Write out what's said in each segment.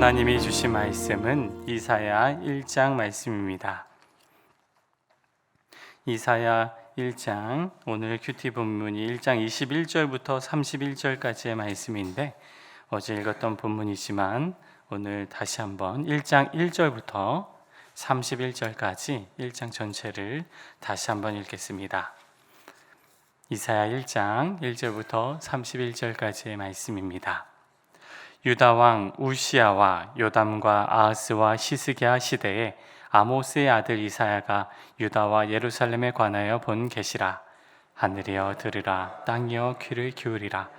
하나님이 주신 말씀은 이사야 1장 말씀입니다. 이사야 1장, 오늘 큐티 본문이 1장 21절부터 31절까지의 말씀인데 어제 읽었던 본문이지만 오늘 다시 한번 1장 1절부터 31절까지 1장 전체를 다시 한번 읽겠습니다. 이사야 1장 1절부터 31절까지의 말씀입니다. 유다 왕 우시야와 요담과 아하스와 히스기야 시대에 아모스의 아들 이사야가 유다와 예루살렘에 관하여 본 계시라. 하늘이여 들으라, 땅이여 귀를 기울이라.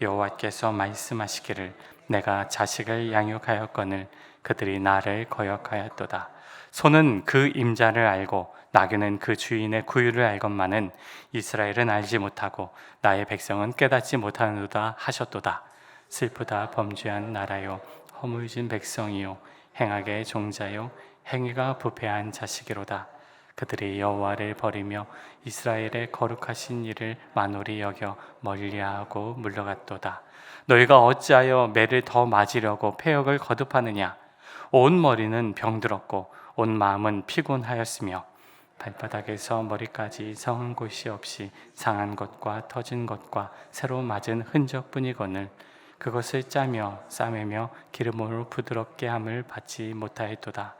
여호와께서 말씀하시기를 내가 자식을 양육하였거늘 그들이 나를 거역하였도다. 소는 그 임자를 알고 나귀는 그 주인의 구유를 알건만은 이스라엘은 알지 못하고 나의 백성은 깨닫지 못하는도다 하셨도다. 슬프다 범죄한 나라요, 허물진 백성이요, 행악의 종자요, 행위가 부패한 자식이로다. 그들이 여호와를 버리며 이스라엘의 거룩하신 일을 만홀히 여겨 멀리하고 물러갔도다. 너희가 어찌하여 매를 더 맞으려고 패역을 거듭하느냐? 온 머리는 병들었고 온 마음은 피곤하였으며 발바닥에서 머리까지 성한 곳이 없이 상한 것과 터진 것과 새로 맞은 흔적뿐이거늘 그것을 짜며 싸매며 기름으로 부드럽게 함을 받지 못하였도다.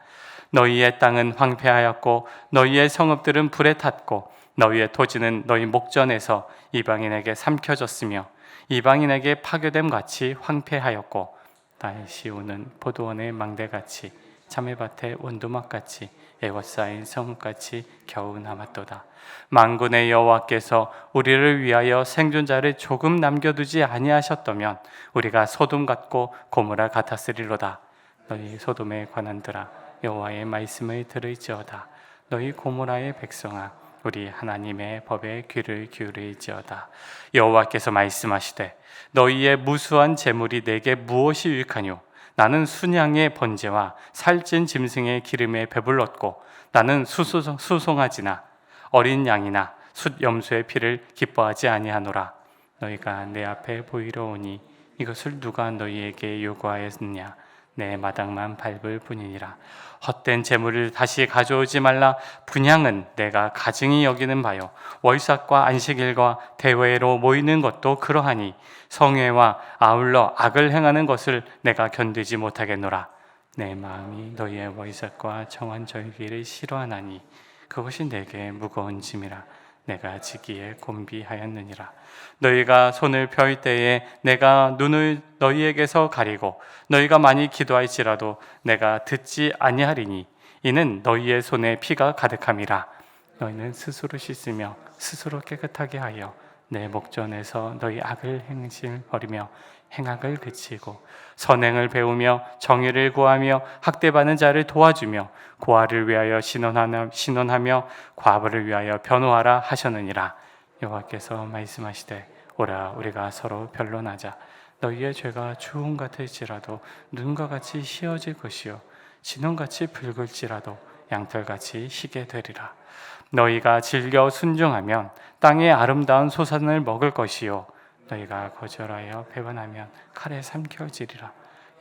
너희의 땅은 황폐하였고 너희의 성읍들은 불에 탔고 너희의 토지는 너희 목전에서 이방인에게 삼켜졌으며 이방인에게 파괴됨 같이 황폐하였고 나의 시온은 포도원의 망대같이 참외밭의 원두막같이 애워싸인 성읍같이 겨우 남았도다. 만군의 여호와께서 우리를 위하여 생존자를 조금 남겨두지 아니하셨다면 우리가 소돔 같고 고모라 같았으리로다. 너희 소돔에 관한들아 여호와의 말씀을 들을지어다. 너희 고모라의 백성아 우리 하나님의 법에 귀를 기울일지어다. 여호와께서 말씀하시되 너희의 무수한 재물이 내게 무엇이 유익하뇨? 나는 순양의 번제와 살찐 짐승의 기름에 배불렀고 나는 수송아지나 어린 양이나 숫 염소의 피를 기뻐하지 아니하노라. 너희가 내 앞에 보이러 오니 이것을 누가 너희에게 요구하였느냐? 내 마당만 밟을 뿐이니라. 헛된 재물을 다시 가져오지 말라. 분향은 내가 가증히 여기는 바요 월삭과 안식일과 대회로 모이는 것도 그러하니 성회와 아울러 악을 행하는 것을 내가 견디지 못하겠노라. 내 마음이 너희의 월삭과 정한 절기를 싫어하나니 그것이 내게 무거운 짐이라. 내가 지기에 곤비하였느니라. 너희가 손을 펼 때에 내가 눈을 너희에게서 가리고 너희가 많이 기도할지라도 내가 듣지 아니하리니 이는 너희의 손에 피가 가득함이라. 너희는 스스로 씻으며 스스로 깨끗하게 하여 내 목전에서 너희 악을 행실 버리며 행악을 그치고 선행을 배우며 정의를 구하며 학대받는 자를 도와주며 고아를 위하여 신원하며 과부를 위하여 변호하라 하셨느니라. 여호와께서 말씀하시되 오라 우리가 서로 변론하자. 너희의 죄가 주홍 같을지라도 눈과 같이 희어질 것이요 진홍같이 붉을지라도 양털같이 희게 되리라. 너희가 즐겨 순종하면 땅의 아름다운 소산을 먹을 것이요 너희가 거절하여 배반하면 칼에 삼켜지리라.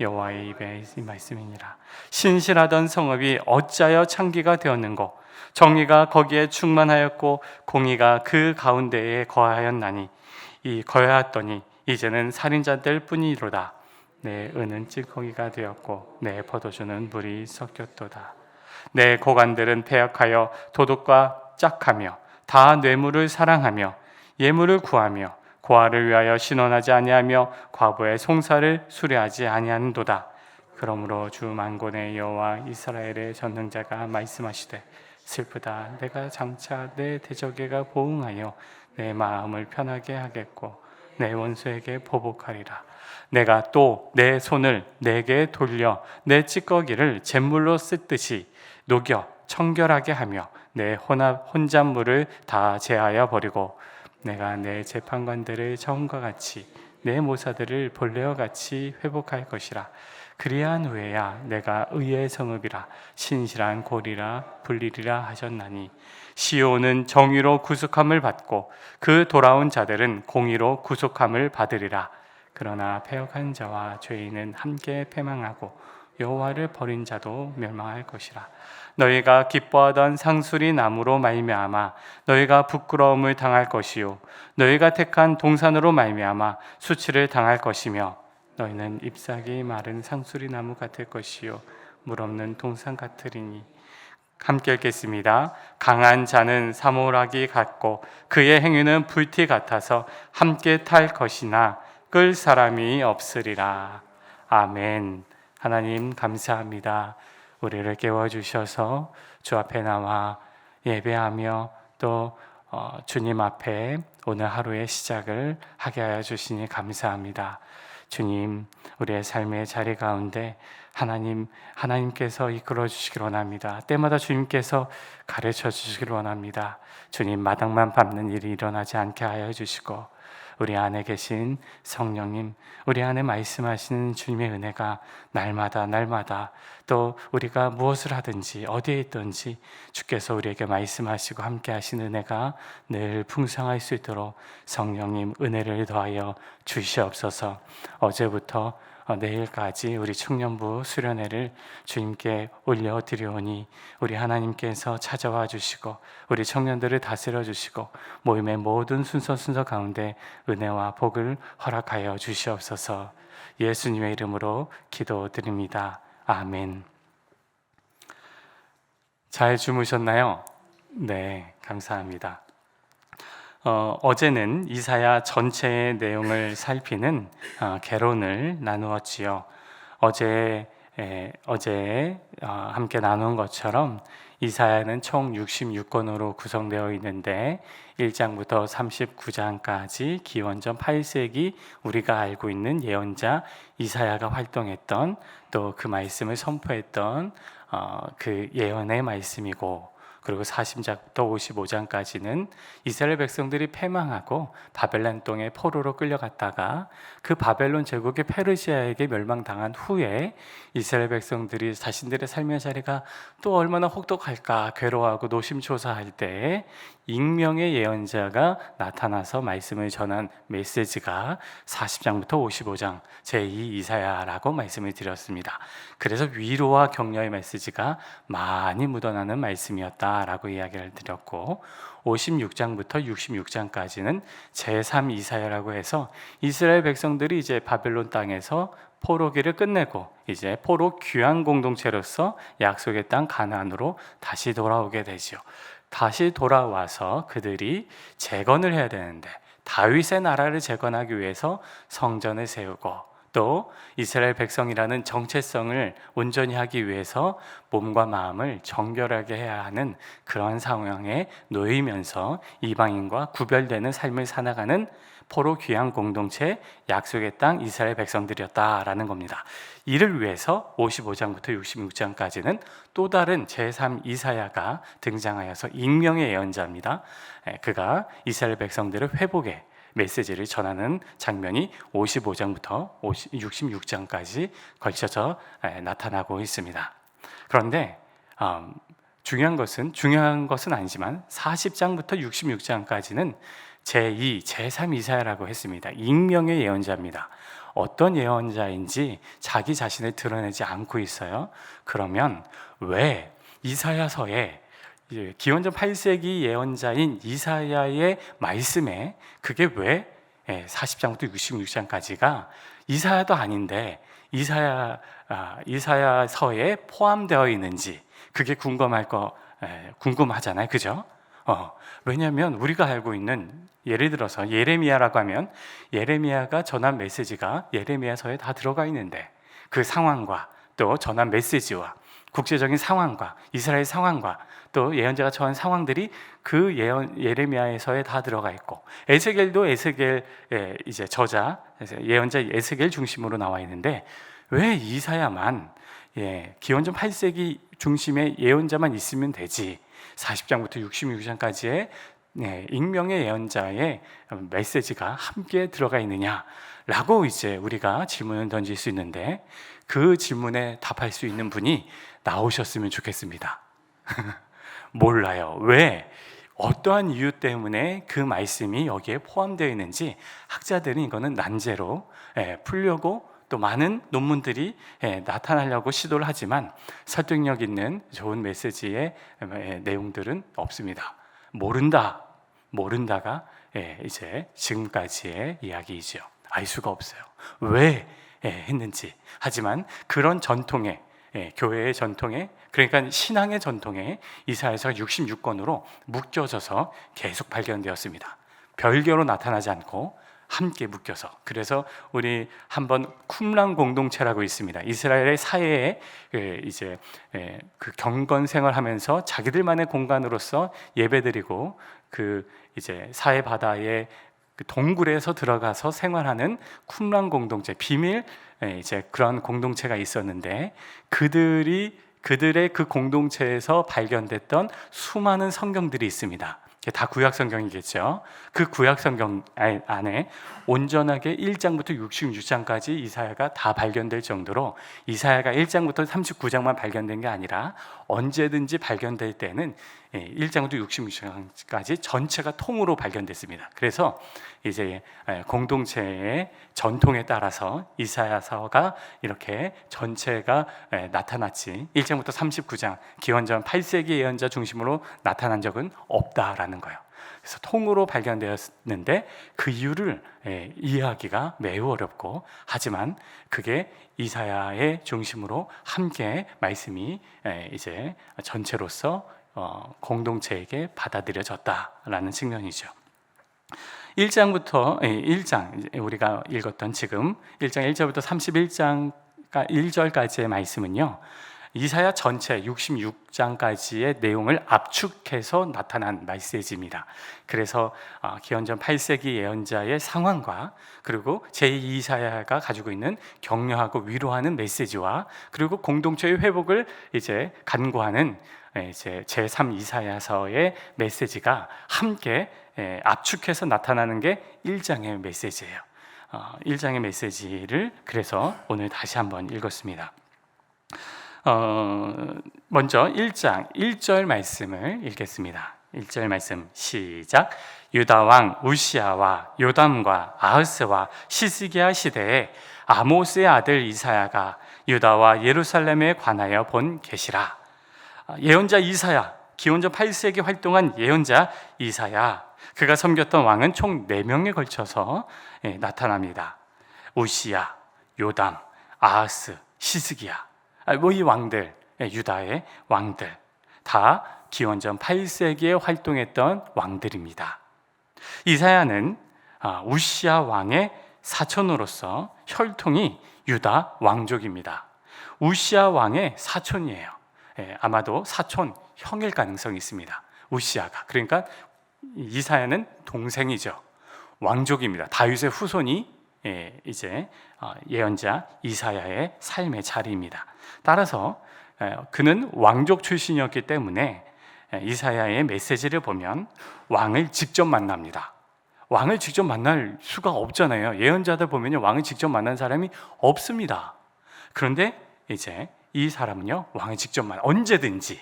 여호와의 입에 이 말씀이니라. 신실하던 성읍이 어찌하여 창기가 되었는고 정의가 거기에 충만하였고 공의가 그 가운데에 거하였나니 이 거하였더니 이제는 살인자들 뿐이로다. 내 은은 찌꺼기가 되었고 내 포도주는 물이 섞였도다. 내 고관들은 패역하여 도둑과 짝하며 다 뇌물을 사랑하며 예물을 구하며 고아를 위하여 신원하지 아니하며 과부의 송사를 수리하지 아니하는도다. 그러므로 주 만군의 여호와 이스라엘의 전능자가 말씀하시되 슬프다. 내가 장차 내 대적에게 보응하여 내 마음을 편하게 하겠고 내 원수에게 보복하리라. 내가 또 내 손을 내게 돌려 내 찌꺼기를 잿물로 씻듯이 녹여 청결하게 하며 내 혼잣물을 다 제하여 버리고 내가 내 재판관들을 처음과 같이 내 모사들을 본래와 같이 회복할 것이라. 그리한 후에야 내가 의의 성읍이라 신실한 고리라 불리리라 하셨나니 시온은 정의로 구속함을 받고 그 돌아온 자들은 공의로 구속함을 받으리라. 그러나 패역한 자와 죄인은 함께 패망하고 여호와를 버린 자도 멸망할 것이라. 너희가 기뻐하던 상수리 나무로 말미암아 너희가 부끄러움을 당할 것이요 너희가 택한 동산으로 말미암아 수치를 당할 것이며 너희는 잎사귀 마른 상수리 나무 같을 것이요 물 없는 동산 같으리니. 함께 읽겠습니다. 강한 자는 사모라기 같고 그의 행위는 불티 같아서 함께 탈 것이나 끌 사람이 없으리라. 아멘. 하나님 감사합니다. 우리를 깨워주셔서 주 앞에 나와 예배하며 또 주님 앞에 오늘 하루의 시작을 하게 하여 주시니 감사합니다. 주님, 우리의 삶의 자리 가운데 하나님께서 이끌어 주시길 원합니다. 때마다 주님께서 가르쳐 주시길 원합니다. 주님, 마당만 밟는 일이 일어나지 않게 하여 주시고 우리 안에 계신 성령님, 우리 안에 말씀하시는 주님의 은혜가 날마다 또 우리가 무엇을 하든지 어디에 있든지 주께서 우리에게 말씀하시고 함께 하시는 은혜가 늘 풍성할 수 있도록 성령님 은혜를 더하여 주시옵소서. 어제부터 내일까지 우리 청년부 수련회를 주님께 올려드리오니 우리 하나님께서 찾아와 주시고 우리 청년들을 다스려 주시고 모임의 모든 순서 가운데 은혜와 복을 허락하여 주시옵소서. 예수님의 이름으로 기도드립니다. 아멘. 잘 주무셨나요? 네, 감사합니다. 어제는 이사야 전체의 내용을 살피는 개론을 나누었지요. 어제 함께 나눈 것처럼 이사야는 총 66권으로 구성되어 있는데 1장부터 39장까지 기원전 8세기 우리가 알고 있는 예언자 이사야가 활동했던 또 그 말씀을 선포했던 그 예언의 말씀이고, 그리고 40장부터 55장까지는 이스라엘 백성들이 패망하고 바벨론 땅에 포로로 끌려갔다가 그 바벨론 제국의 페르시아에게 멸망당한 후에 이스라엘 백성들이 자신들의 삶의 자리가 또 얼마나 혹독할까 괴로워하고 노심초사할 때 익명의 예언자가 나타나서 말씀을 전한 메시지가 40장부터 55장 제2 이사야라고 말씀을 드렸습니다. 그래서 위로와 격려의 메시지가 많이 묻어나는 말씀이었다라고 이야기를 드렸고, 56장부터 66장까지는 제3 이사야라고 해서 이스라엘 백성들이 이제 바벨론 땅에서 포로기를 끝내고 이제 포로 귀환 공동체로서 약속의 땅 가나안으로 다시 돌아오게 되죠. 다시 돌아와서 그들이 재건을 해야 되는데 다윗의 나라를 재건하기 위해서 성전을 세우고 또 이스라엘 백성이라는 정체성을 온전히 하기 위해서 몸과 마음을 정결하게 해야 하는 그런 상황에 놓이면서 이방인과 구별되는 삶을 살아가는 포로 귀환 공동체 약속의 땅 이스라엘 백성들이었다라는 겁니다. 이를 위해서 55장부터 66장까지는 또 다른 제3 이사야가 등장하여서 익명의 예언자입니다. 그가 이스라엘 백성들의 회복의 메시지를 전하는 장면이 55장부터 66장까지 걸쳐서 나타나고 있습니다. 그런데 중요한 것은 아니지만 40장부터 66장까지는 제2, 제3 이사야라고 했습니다. 익명의 예언자입니다. 어떤 예언자인지 자기 자신을 드러내지 않고 있어요. 그러면 왜 이사야서에 기원전 8세기 예언자인 이사야의 말씀에 그게 왜 40장부터 66장까지가 이사야도 아닌데 이사야서에 포함되어 있는지 그게 궁금하잖아요, 그죠? 왜냐하면 우리가 알고 있는 예를 들어서 예레미야라고 하면 예레미야가 전한 메시지가 예레미야서에 다 들어가 있는데 그 상황과 또 전한 메시지와 국제적인 상황과 이스라엘 상황과 또 예언자가 처한 상황들이 그 예레미야에서에 다 들어가 있고 에스겔도 에스겔 이제 저자 예언자 에스겔 중심으로 나와 있는데 왜 이사야만 기원전 8세기 중심의 예언자만 있으면 되지 40장부터 66장까지의 익명의 예언자의 메시지가 함께 들어가 있느냐라고 이제 우리가 질문을 던질 수 있는데 그 질문에 답할 수 있는 분이 나오셨으면 좋겠습니다. 몰라요. 왜? 어떠한 이유 때문에 그 말씀이 여기에 포함되어 있는지 학자들은 이거는 난제로 풀려고 또 많은 논문들이 나타나려고 시도를 하지만 설득력 있는 좋은 메시지의 내용들은 없습니다. 모른다가 이제 지금까지의 이야기이죠. 알 수가 없어요. 왜 했는지. 하지만 그런 전통에, 교회의 전통에, 그러니까 신앙의 전통에 이사야서가 66권으로 묶여져서 계속 발견되었습니다. 별개로 나타나지 않고 함께 묶여서. 그래서 우리 한번 쿰란 공동체라고 있습니다. 이스라엘의 사회에 이제 그 경건 생활하면서 자기들만의 공간으로서 예배드리고 그 이제 사해 바다의 그 동굴에서 들어가서 생활하는 쿰란 공동체, 비밀 이제 그런 공동체가 있었는데 그들의 그 공동체에서 발견됐던 수많은 성경들이 있습니다. 다 구약 성경이겠죠. 그 구약 성경 안에 온전하게 1장부터 66장까지 이사야가 다 발견될 정도로 이사야가 1장부터 39장만 발견된 게 아니라 언제든지 발견될 때는 1장부터 66장까지 전체가 통으로 발견됐습니다. 그래서 이제 공동체의 전통에 따라서 이사야서가 이렇게 전체가 나타났지 1장부터 39장 기원전 8세기 예언자 중심으로 나타난 적은 없다라는 거예요. 그래서 통으로 발견되었는데 그 이유를 이해하기가 매우 어렵고, 하지만 그게 이사야의 중심으로 함께 말씀이 이제 전체로서 공동체에게 받아들여졌다라는 측면이죠. 1장 우리가 읽었던 지금 1장 1절부터 31장 1절까지의 말씀은요, 이사야 전체 66장까지의 내용을 압축해서 나타난 메시지입니다. 그래서 기원전 8세기 예언자의 상황과 그리고 제2이사야가 가지고 있는 격려하고 위로하는 메시지와 그리고 공동체의 회복을 이제 간구하는 이제 제3이사야서의 메시지가 함께 압축해서 나타나는 게 1장의 메시지예요. 1장의 메시지를 그래서 오늘 다시 한번 읽었습니다. 먼저 1장 1절 말씀을 읽겠습니다. 1절 말씀 시작. 유다 왕 우시아와 요담과 아하스와 시스기야 시대에 아모스의 아들 이사야가 유다와 예루살렘에 관하여 본 계시라. 예언자 이사야, 기원전 8세기 활동한 예언자 이사야, 그가 섬겼던 왕은 총 4명에 걸쳐서 나타납니다. 우시야, 요담, 아하스, 시스기야. 이 왕들, 유다의 왕들 다 기원전 8세기에 활동했던 왕들입니다. 이사야는 우시아 왕의 사촌으로서 혈통이 유다 왕족입니다. 우시아 왕의 사촌이에요. 아마도 사촌 형일 가능성이 있습니다. 우시아가. 그러니까 이사야는 동생이죠. 왕족입니다. 다윗의 후손이 이제 예언자 이사야의 삶의 자리입니다. 따라서 그는 왕족 출신이었기 때문에 이사야의 메시지를 보면 왕을 직접 만납니다. 왕을 직접 만날 수가 없잖아요. 예언자들 보면요, 왕을 직접 만난 사람이 없습니다. 그런데 이제 이 사람은요, 왕을 직접 언제든지,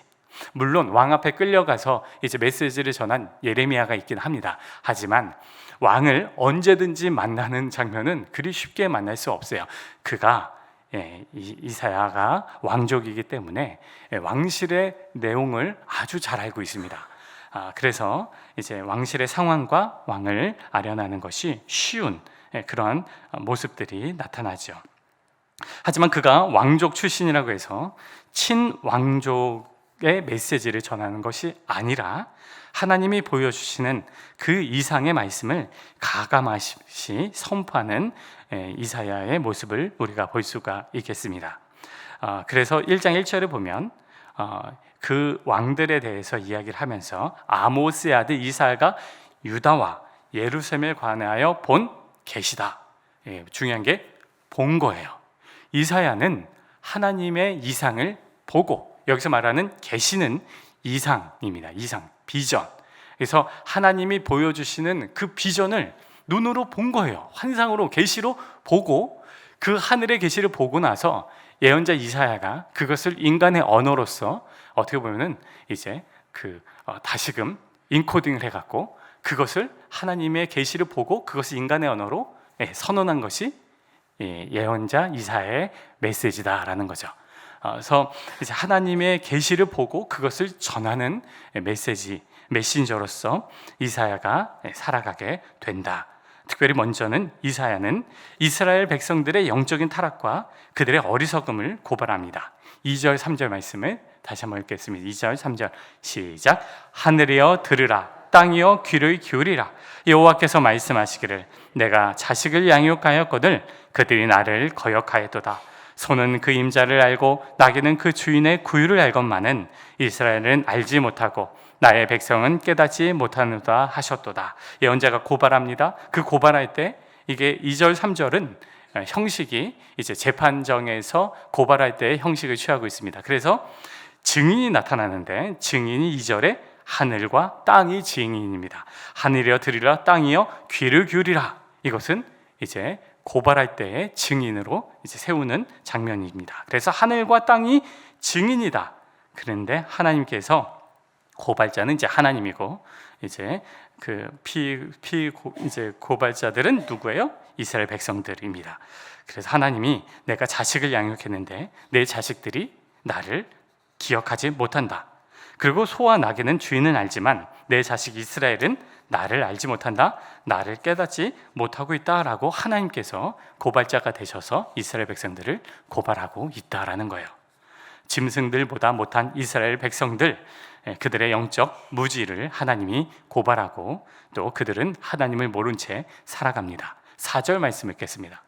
물론 왕 앞에 끌려가서 이제 메시지를 전한 예레미야가 있긴 합니다. 하지만 왕을 언제든지 만나는 장면은 그리 쉽게 만날 수 없어요. 그가 이사야가 왕족이기 때문에 왕실의 내용을 아주 잘 알고 있습니다. 그래서 이제 왕실의 상황과 왕을 아련하는 것이 쉬운 그런 모습들이 나타나죠. 하지만 그가 왕족 출신이라고 해서 친왕족의 메시지를 전하는 것이 아니라 하나님이 보여주시는 그 이상의 말씀을 가감없이 선포하는 이사야의 모습을 우리가 볼 수가 있겠습니다. 그래서 1장 1절을 보면 그 왕들에 대해서 이야기를 하면서 아모스의 아들 이사야가 유다와 예루살렘에 관하여 본 계시다. 중요한 게 본 거예요. 이사야는 하나님의 이상을 보고, 여기서 말하는 계시는 이상입니다. 이상, 비전. 그래서 하나님이 보여주시는 그 비전을 눈으로 본 거예요. 환상으로, 계시로 보고, 그 하늘의 계시를 보고 나서 예언자 이사야가 그것을 인간의 언어로서 어떻게 보면은 이제 다시금 인코딩을 해갖고 그것을 하나님의 계시를 보고 그것을 인간의 언어로 선언한 것이 예언자 이사야의 메시지다라는 거죠. 그래서 이제 하나님의 계시를 보고 그것을 전하는 메신저로서 이사야가 살아가게 된다. 특별히 먼저는 이사야는 이스라엘 백성들의 영적인 타락과 그들의 어리석음을 고발합니다. 2절 3절 말씀을 다시 한번 읽겠습니다. 2절 3절 시작. 하늘이여 들으라, 땅이여 귀를 기울이라. 여호와께서 말씀하시기를 내가 자식을 양육하였거늘 그들이 나를 거역하였도다. 소는 그 임자를 알고 나귀는 그 주인의 구유를 알건만은 이스라엘은 알지 못하고 나의 백성은 깨닫지 못하노다 하셨도다. 예언자가 고발합니다. 그 고발할 때 이게 2절 3절은 형식이 이제 재판정에서 고발할 때의 형식을 취하고 있습니다. 그래서 증인이 나타나는데 증인이 2절에 하늘과 땅이 증인입니다. 하늘이여 들으라, 땅이여 귀를 기울이라. 이것은 이제 고발할 때의 증인으로 이제 세우는 장면입니다. 그래서 하늘과 땅이 증인이다. 그런데 하나님께서 고발자는 이제 하나님이고 이제 이제 고발자들은 누구예요? 이스라엘 백성들입니다. 그래서 하나님이 내가 자식을 양육했는데 내 자식들이 나를 기억하지 못한다. 그리고 소와 나귀는 주인은 알지만 내 자식 이스라엘은 나를 알지 못한다. 나를 깨닫지 못하고 있다라고 하나님께서 고발자가 되셔서 이스라엘 백성들을 고발하고 있다라는 거예요. 짐승들보다 못한 이스라엘 백성들, 그들의 영적 무지를 하나님이 고발하고 또 그들은 하나님을 모른 채 살아갑니다. 4절 말씀 읽겠습니다.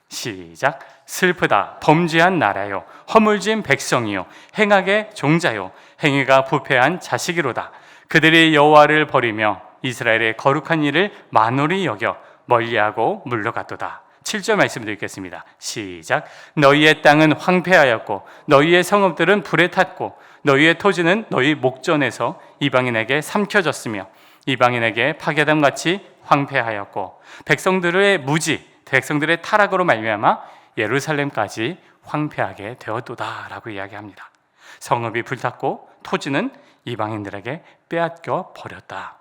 시작. 슬프다 범죄한 나라요, 허물진 백성이요, 행악의 종자요, 행위가 부패한 자식이로다. 그들이 여호와를 버리며 이스라엘의 거룩한 일을 만홀히 여겨 멀리하고 물러갔도다. 7절 말씀 드리겠습니다. 시작. 너희의 땅은 황폐하였고 너희의 성읍들은 불에 탔고 너희의 토지는 너희 목전에서 이방인에게 삼켜졌으며 이방인에게 파괴담같이 황폐하였고 백성들의 무지, 백성들의 타락으로 말미암아 예루살렘까지 황폐하게 되었도다라고 이야기합니다. 성읍이 불탔고 토지는 이방인들에게 빼앗겨 버렸다.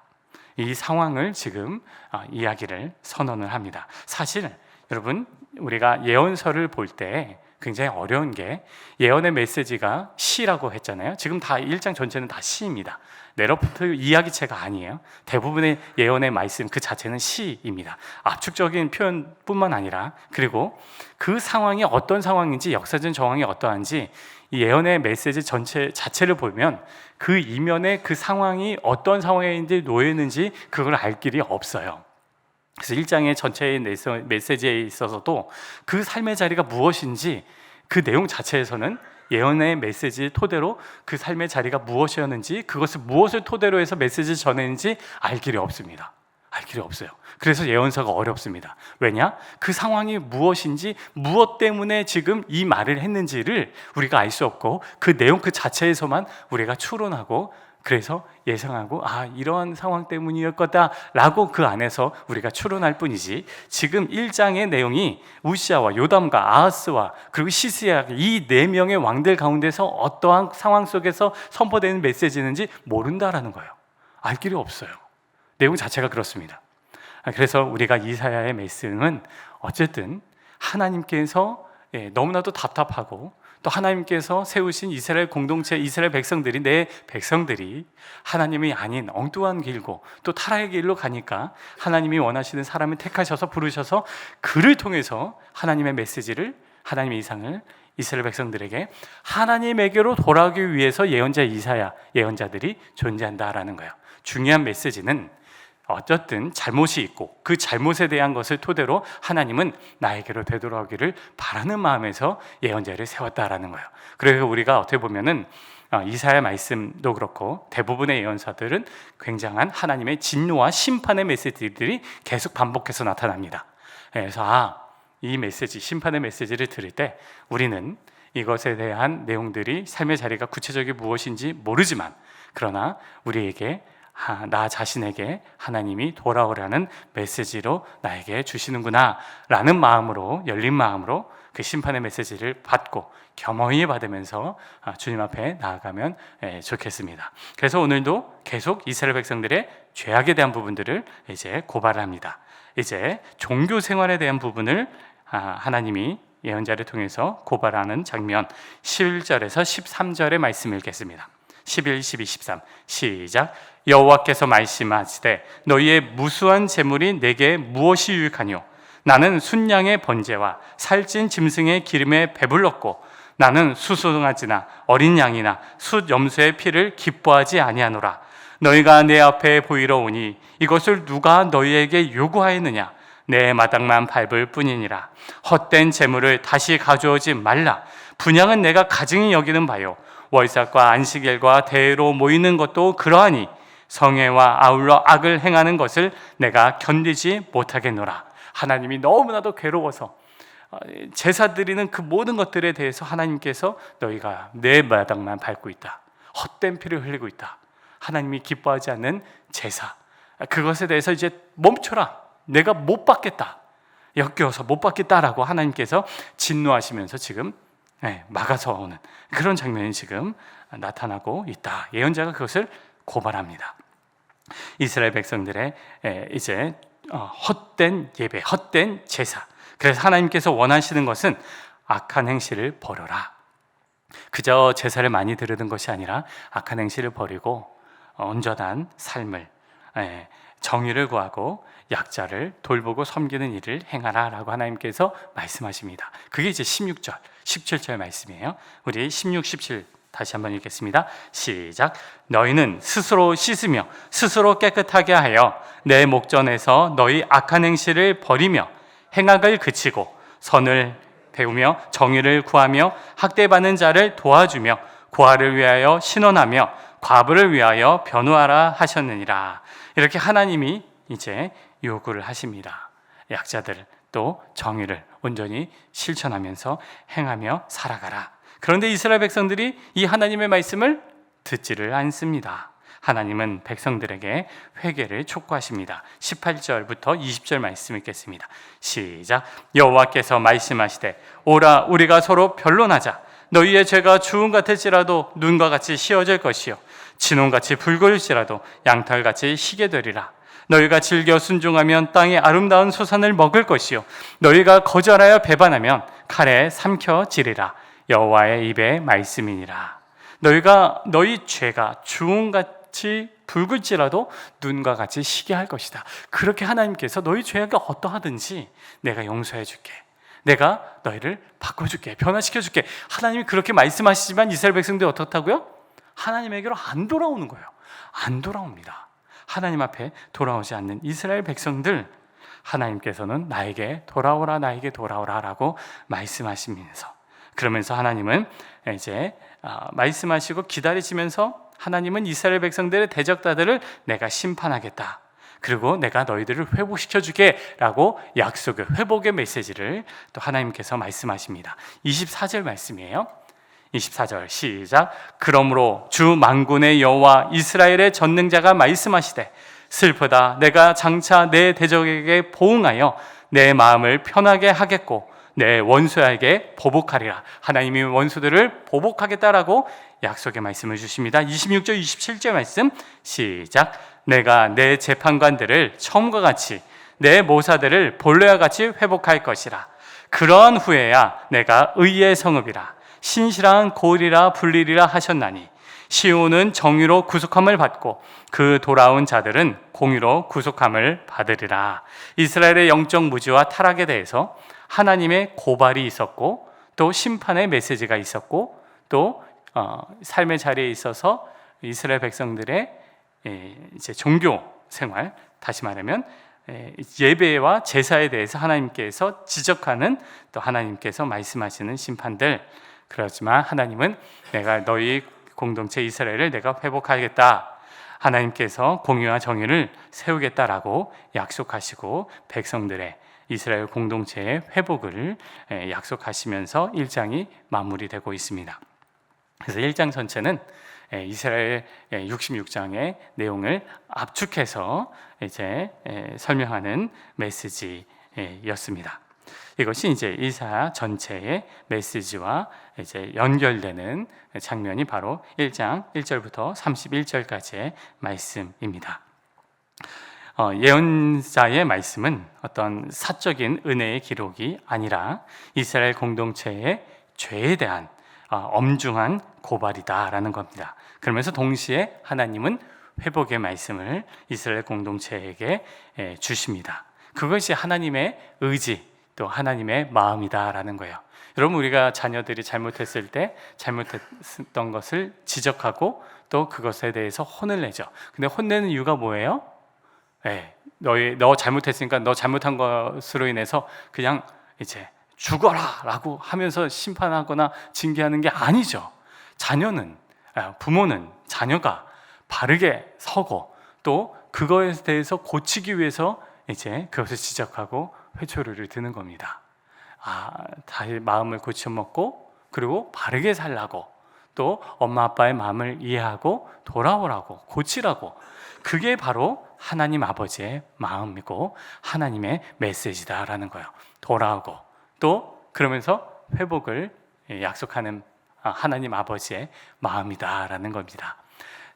이 상황을 지금 이야기를 선언을 합니다. 사실 여러분, 우리가 예언서를 볼 때 굉장히 어려운 게 예언의 메시지가 시라고 했잖아요. 지금 다 1장 전체는 다 시입니다. 내로부터 이야기체가 아니에요. 대부분의 예언의 말씀 그 자체는 시입니다. 압축적인 표현뿐만 아니라 그리고 그 상황이 어떤 상황인지 역사적 정황이 어떠한지 이 예언의 메시지 전체 자체를 보면 그 이면에 그 상황이 어떤 상황에 놓여 있는지 그걸 알 길이 없어요. 그래서 1장의 전체의 메시지에 있어서도 그 삶의 자리가 무엇인지 그 내용 자체에서는 예언의 메시지 토대로 그 삶의 자리가 무엇이었는지 그것을 무엇을 토대로 해서 메시지를 전했는지 알 길이 없습니다. 알 길이 없어요. 그래서 예언서가 어렵습니다. 왜냐? 그 상황이 무엇인지 무엇 때문에 지금 이 말을 했는지를 우리가 알 수 없고 그 내용 그 자체에서만 우리가 추론하고 그래서 예상하고 이러한 상황 때문이었 거다라고 그 안에서 우리가 추론할 뿐이지 지금 1장의 내용이 우시아와 요담과 아하스와 그리고 시스야 이 4명의 왕들 가운데서 어떠한 상황 속에서 선포되는 메시지인지 모른다라는 거예요. 알 길이 없어요. 내용 자체가 그렇습니다. 그래서 우리가 이사야의 말씀은 어쨌든 하나님께서 너무나도 답답하고 또 하나님께서 세우신 이스라엘 공동체, 이스라엘 백성들이 내 백성들이 하나님이 아닌 엉뚱한 길고 또 타락의 길로 가니까 하나님이 원하시는 사람을 택하셔서 부르셔서 그를 통해서 하나님의 메시지를, 하나님의 이상을 이스라엘 백성들에게 하나님에게로 돌아오기 위해서 예언자 이사야, 예언자들이 존재한다라는 거예요. 중요한 메시지는 어쨌든 잘못이 있고 그 잘못에 대한 것을 토대로 하나님은 나에게로 되돌아오기를 바라는 마음에서 예언자를 세웠다라는 거예요. 그래서 우리가 어떻게 보면은 이사야 말씀도 그렇고 대부분의 예언사들은 굉장한 하나님의 진노와 심판의 메시지들이 계속 반복해서 나타납니다. 그래서 이 메시지, 심판의 메시지를 들을 때 우리는 이것에 대한 내용들이 삶의 자리가 구체적이 무엇인지 모르지만 그러나 우리에게 나 자신에게 하나님이 돌아오라는 메시지로 나에게 주시는구나 라는 마음으로, 열린 마음으로 그 심판의 메시지를 받고 겸허히 받으면서 주님 앞에 나아가면 좋겠습니다. 그래서 오늘도 계속 이스라엘 백성들의 죄악에 대한 부분들을 이제 고발을 합니다. 이제 종교 생활에 대한 부분을 하나님이 예언자를 통해서 고발하는 장면 11절에서 13절의 말씀 읽겠습니다. 11, 12, 13 시작. 여호와께서 말씀하시되 너희의 무수한 재물이 내게 무엇이 유익하뇨? 나는 순양의 번제와 살찐 짐승의 기름에 배불렀고 나는 수송아지나 어린 양이나 숫 염소의 피를 기뻐하지 아니하노라. 너희가 내 앞에 보이러 오니 이것을 누가 너희에게 요구하였느냐? 내 마당만 밟을 뿐이니라. 헛된 재물을 다시 가져오지 말라. 분향은 내가 가증히 여기는 바요. 월삭과 안식일과 대회로 모이는 것도 그러하니 성회와 아울러 악을 행하는 것을 내가 견디지 못하겠노라. 하나님이 너무나도 괴로워서 제사 드리는 그 모든 것들에 대해서 하나님께서 너희가 내 마당만 밟고 있다, 헛된 피를 흘리고 있다, 하나님이 기뻐하지 않는 제사, 그것에 대해서 이제 멈춰라, 내가 못 받겠다, 역겨워서 못 받겠다라고 하나님께서 진노하시면서 지금 막아서 오는 그런 장면이 지금 나타나고 있다. 예언자가 그것을 고발합니다. 이스라엘 백성들의 이제 헛된 예배, 헛된 제사. 그래서 하나님께서 원하시는 것은 악한 행실을 버려라. 그저 제사를 많이 드리는 것이 아니라 악한 행실을 버리고 온전한 삶을, 정의를 구하고 약자를 돌보고 섬기는 일을 행하라 라고 하나님께서 말씀하십니다. 그게 이제 16절, 17절 말씀이에요. 우리 16, 17 다시 한번 읽겠습니다. 시작. 너희는 스스로 씻으며 스스로 깨끗하게 하여 내 목전에서 너희 악한 행실을 버리며 행악을 그치고 선을 배우며 정의를 구하며 학대받는 자를 도와주며 고아를 위하여 신원하며 과부를 위하여 변호하라 하셨느니라. 이렇게 하나님이 이제 요구를 하십니다. 약자들 또 정의를 온전히 실천하면서 행하며 살아가라. 그런데 이스라엘 백성들이 이 하나님의 말씀을 듣지를 않습니다. 하나님은 백성들에게 회개를 촉구하십니다. 18절부터 20절 말씀 읽겠습니다. 시작. 여호와께서 말씀하시되 오라 우리가 서로 변론하자. 너희의 죄가 주홍 같을지라도 눈과 같이 씌어질 것이요 진홍같이 붉을지라도 양털같이 희게 되리라. 너희가 즐겨 순종하면 땅의 아름다운 소산을 먹을 것이요 너희가 거절하여 배반하면 칼에 삼켜지리라. 여호와의 입의 말씀이니라. 너희 죄가 주홍같이 붉을지라도 눈과 같이 희게 할 것이다. 그렇게 하나님께서 너희 죄가 어떠하든지 내가 용서해 줄게, 내가 너희를 바꿔줄게, 변화시켜줄게. 하나님이 그렇게 말씀하시지만 이스라엘 백성들이 어떻다고요? 하나님에게로 안 돌아오는 거예요. 안 돌아옵니다. 하나님 앞에 돌아오지 않는 이스라엘 백성들, 하나님께서는 나에게 돌아오라, 나에게 돌아오라 라고 말씀하시면서, 그러면서 하나님은 이제 말씀하시고 기다리시면서 하나님은 이스라엘 백성들의 대적자들을 내가 심판하겠다, 그리고 내가 너희들을 회복시켜주게 라고 약속의 회복의 메시지를 또 하나님께서 말씀하십니다. 24절 말씀이에요. 24절 시작. 그러므로 주 만군의 여호와 이스라엘의 전능자가 말씀하시되 슬프다. 내가 장차 내 대적에게 보응하여 내 마음을 편하게 하겠고 내 원수에게 보복하리라. 하나님이 원수들을 보복하겠다라고 약속의 말씀을 주십니다. 26절 27절 말씀 시작. 내가 내 재판관들을 처음과 같이 내 모사들을 본래와 같이 회복할 것이라. 그러한 후에야 내가 의의 성읍이라 신실한 고을이라 불리리라 하셨나니 시온은 정의로 구속함을 받고 그 돌아온 자들은 공의로 구속함을 받으리라. 이스라엘의 영적 무지와 타락에 대해서 하나님의 고발이 있었고 또 심판의 메시지가 있었고 또 삶의 자리에 있어서 이스라엘 백성들의 이제 종교 생활, 다시 말하면 예배와 제사에 대해서 하나님께서 지적하는, 또 하나님께서 말씀하시는 심판들. 그렇지만 하나님은 내가 너희 공동체 이스라엘을 내가 회복하겠다, 하나님께서 공의와 정의를 세우겠다라고 약속하시고 백성들의 이스라엘 공동체의 회복을 약속하시면서 1장이 마무리되고 있습니다. 그래서 1장 전체는 이스라엘 66장의 내용을 압축해서 이제 설명하는 메시지였습니다. 이것이 이제 이사야 전체의 메시지와 이제 연결되는 장면이 바로 1장 1절부터 31절까지의 말씀입니다. 예언자의 말씀은 어떤 사적인 은혜의 기록이 아니라 이스라엘 공동체의 죄에 대한 엄중한 고발이다라는 겁니다. 그러면서 동시에 하나님은 회복의 말씀을 이스라엘 공동체에게 주십니다. 그것이 하나님의 의지 또 하나님의 마음이다라는 거예요. 여러분, 우리가 자녀들이 잘못했을 때 잘못했던 것을 지적하고 또 그것에 대해서 혼을 내죠. 근데 혼내는 이유가 뭐예요? 너 잘못했으니까 너 잘못한 것으로 인해서 그냥 이제 죽어라 라고 하면서 심판하거나 징계하는 게 아니죠. 부모는 자녀가 바르게 서고 또 그거에 대해서 고치기 위해서 이제 그것을 지적하고 회초리를 드는 겁니다. 다시 마음을 고쳐먹고 그리고 바르게 살라고 또 엄마 아빠의 마음을 이해하고 돌아오라고 고치라고, 그게 바로 하나님 아버지의 마음이고 하나님의 메시지다라는 거예요. 돌아오고 또 그러면서 회복을 약속하는 하나님 아버지의 마음이다라는 겁니다.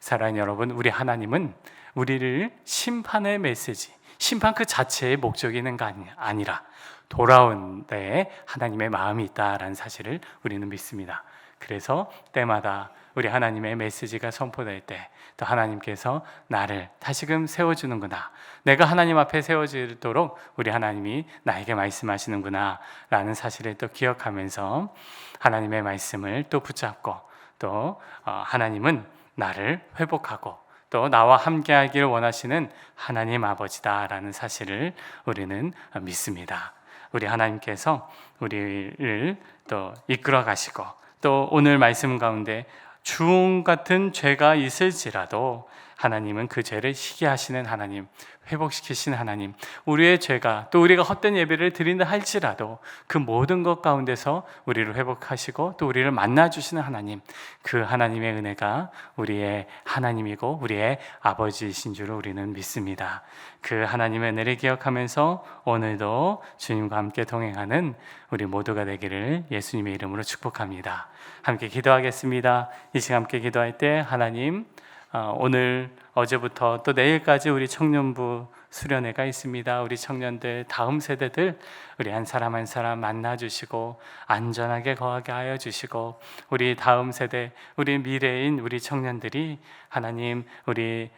사랑하는 여러분, 우리 하나님은 우리를 심판의 메시지, 심판 그 자체의 목적이 있는 거 아니라 돌아온 데에 하나님의 마음이 있다라는 사실을 우리는 믿습니다. 그래서 때마다 우리 하나님의 메시지가 선포될 때 또 하나님께서 나를 다시금 세워주는구나, 내가 하나님 앞에 세워지도록 우리 하나님이 나에게 말씀하시는구나 라는 사실을 또 기억하면서 하나님의 말씀을 또 붙잡고 또 하나님은 나를 회복하고 또 나와 함께하기를 원하시는 하나님 아버지다라는 사실을 우리는 믿습니다. 우리 하나님께서 우리를 또 이끌어 가시고 또 오늘 말씀 가운데 주홍 같은 죄가 있을지라도 하나님은 그 죄를 희게하시는 하나님, 회복시키시는 하나님, 우리의 죄가 또 우리가 헛된 예배를 드린다 할지라도 그 모든 것 가운데서 우리를 회복하시고 또 우리를 만나주시는 하나님, 그 하나님의 은혜가 우리의 하나님이고 우리의 아버지이신 줄을 우리는 믿습니다. 그 하나님의 은혜를 기억하면서 오늘도 주님과 함께 동행하는 우리 모두가 되기를 예수님의 이름으로 축복합니다. 함께 기도하겠습니다. 이 시간 함께 기도할 때 하나님, 오늘 어제부터 또 내일까지 우리 청년부 수련회가 있습니다. 우리 청년들, 다음 세대들 우리 한 사람 한 사람 만나주시고 안전하게 거하게 하여 주시고 우리 다음 세대, 우리 미래인 우리 청년들이 하나님 우리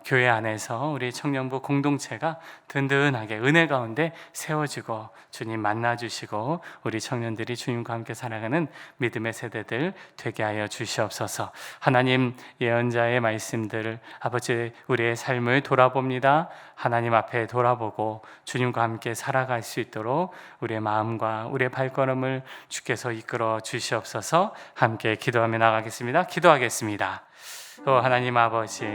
교회 안에서 우리 청년부 공동체가 든든하게 은혜 가운데 세워지고 주님 만나주시고 우리 청년들이 주님과 함께 살아가는 믿음의 세대들 되게 하여 주시옵소서. 하나님, 예언자의 말씀들을 아버지 우리의 삶을 돌아봅니다. 하나님 앞에 돌아보고 주님과 함께 살아갈 수 있도록 우리의 마음과 우리의 발걸음을 주께서 이끌어 주시옵소서. 함께 기도하며 나가겠습니다. 기도하겠습니다. 또 하나님 아버지,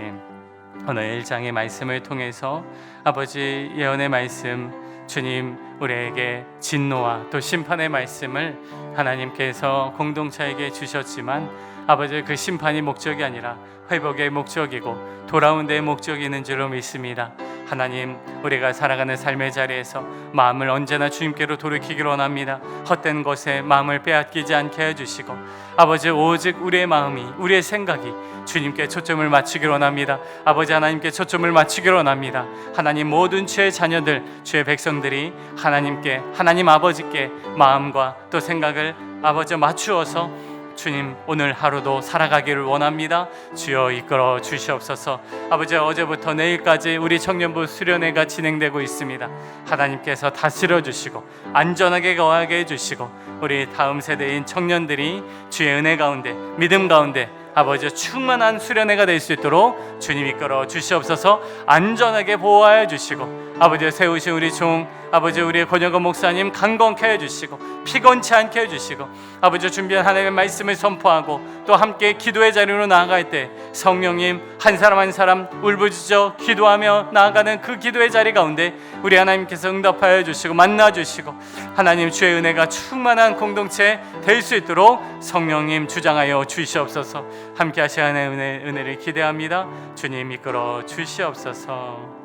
오늘 1장의 말씀을 통해서 아버지 예언의 말씀, 주님 우리에게 진노와 또 심판의 말씀을 하나님께서 공동체에게 주셨지만 아버지 그 심판이 목적이 아니라 회복의 목적이고 돌아온 데의 목적이 있는 줄로 믿습니다. 하나님, 우리가 살아가는 삶의 자리에서 마음을 언제나 주님께로 돌이키기를 원합니다. 헛된 것에 마음을 빼앗기지 않게 해주시고 아버지 오직 우리의 마음이, 우리의 생각이 주님께 초점을 맞추기를 원합니다. 아버지 하나님께 초점을 맞추기를 원합니다. 하나님, 모든 주의 자녀들, 주의 백성들이 하나님께, 하나님 아버지께 마음과 또 생각을 아버지 맞추어서 주님 오늘 하루도 살아가기를 원합니다. 주여 이끌어 주시옵소서. 아버지, 어제부터 내일까지 우리 청년부 수련회가 진행되고 있습니다. 하나님께서 다스려 주시고 안전하게 거하게 해주시고 우리 다음 세대인 청년들이 주의 은혜 가운데, 믿음 가운데 아버지 충만한 수련회가 될 수 있도록 주님 이끌어 주시옵소서. 안전하게 보호하여 주시고 아버지 세우신 우리 종 아버지 우리의 권혁원 목사님 강건케 해주시고 피곤치 않게 해주시고 아버지 준비한 하나님의 말씀을 선포하고 또 함께 기도의 자리로 나아갈 때 성령님 한 사람 한 사람 울부짖어 기도하며 나아가는 그 기도의 자리 가운데 우리 하나님께서 응답하여 주시고 만나주시고 하나님 주의 은혜가 충만한 공동체 될 수 있도록 성령님 주장하여 주시옵소서. 함께 하시는 은혜를 기대합니다. 주님 이끌어 주시옵소서.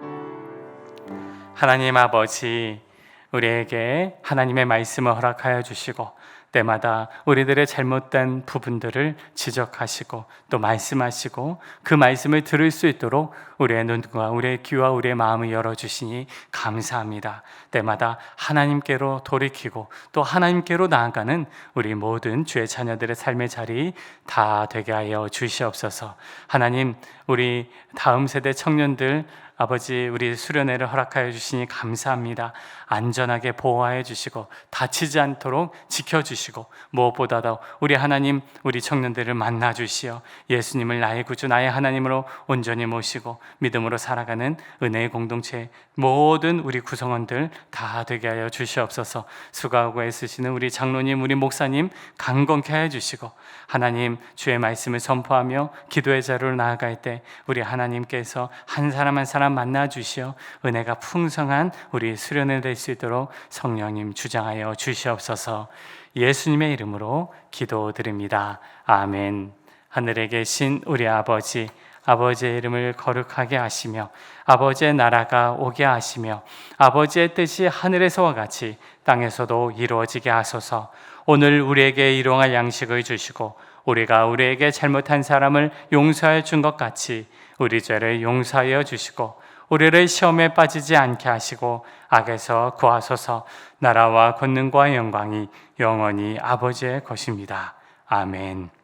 하나님 아버지, 우리에게 하나님의 말씀을 허락하여 주시고 때마다 우리들의 잘못된 부분들을 지적하시고 또 말씀하시고 그 말씀을 들을 수 있도록 우리의 눈과 우리의 귀와 우리의 마음을 열어주시니 감사합니다. 때마다 하나님께로 돌이키고 또 하나님께로 나아가는 우리 모든 주의 자녀들의 삶의 자리 다 되게 하여 주시옵소서. 하나님, 우리 다음 세대 청년들 아버지, 우리 수련회를 허락하여 주시니 감사합니다. 안전하게 보호하여 주시고 다치지 않도록 지켜주시고 무엇보다도 우리 하나님, 우리 청년들을 만나 주시어 예수님을 나의 구주 나의 하나님으로 온전히 모시고 믿음으로 살아가는 은혜의 공동체 모든 우리 구성원들 다 되게 하여 주시옵소서. 수고하고 애쓰시는 우리 장로님, 우리 목사님 강건케 하여 주시고 하나님, 주의 말씀을 선포하며 기도의 자리로 나아갈 때 우리 하나님께서 한 사람 한 사람 만나 주시어 은혜가 풍성한 우리 수련회 될 수 있도록 성령님 주장하여 주시옵소서. 예수님의 이름으로 기도드립니다. 아멘. 하늘에 계신 우리 아버지, 아버지의 이름을 거룩하게 하시며 아버지의 나라가 오게 하시며 아버지의 뜻이 하늘에서와 같이 땅에서도 이루어지게 하소서. 오늘 우리에게 일용할 양식을 주시고 우리가 우리에게 잘못한 사람을 용서해 준 것 같이 우리 죄를 용서하여 주시고 우리를 시험에 빠지지 않게 하시고 악에서 구하소서. 나라와 권능과 영광이 영원히 아버지의 것입니다. 아멘.